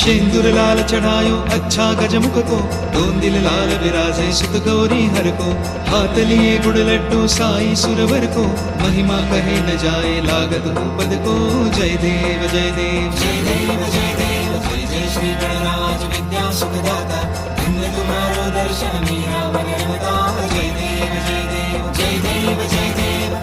शेंदूर लाल चढ़ायो अच्छा गजमुख को, दोन दिल लाल विराजे सुत गौरी हर को। हाथ लिए गुड़ लड्डू साई सुरवर को, महिमा कहे न जाए लागत हो पद को। जय देव जय देव जय देव जय देव जय जय श्री गणराज विद्या सुखदाता, धन्य तुम्हारो दर्शन मीरा मन रमता। जय देव जय देव जय देव जय देव।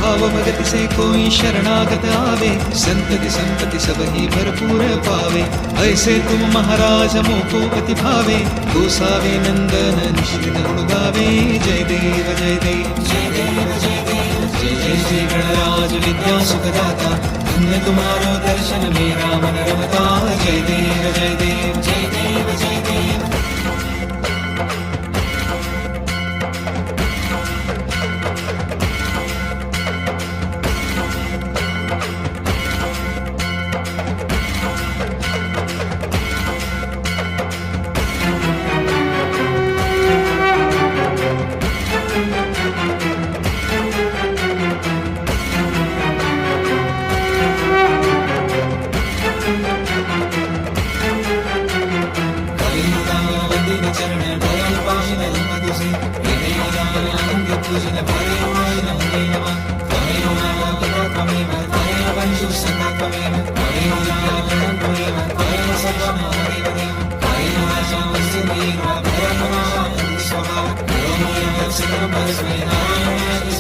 भाव भगत से कोई शरणागत आवे, संतति संपत्ति सब ही भरपूर पावे। ऐसे तुम महाराज मोको अति भावे, गोसावे नंदन निश्चित गुण गावे। जय देव जय देव जय देव जय देव जय जय श्री गणराज विद्या सुखदाता, धन्य तुम्हारो दर्शन मेरा मन रमता। जय देव जय देव जय देव जय देव। पूजन भरे वायन हरे नमः। त्वमेव माता पिता त्वमेव, त्वमेव वंशो सखा त्वमेव, त्वमेव जातं त्वमेव, त्वमेव सर्वं हरेव देव। त्वमेव वाचां वस्तुमेव, त्वमेव नाशं स्वभावं, करोमि यत् सकलं परस्मै नारायणाय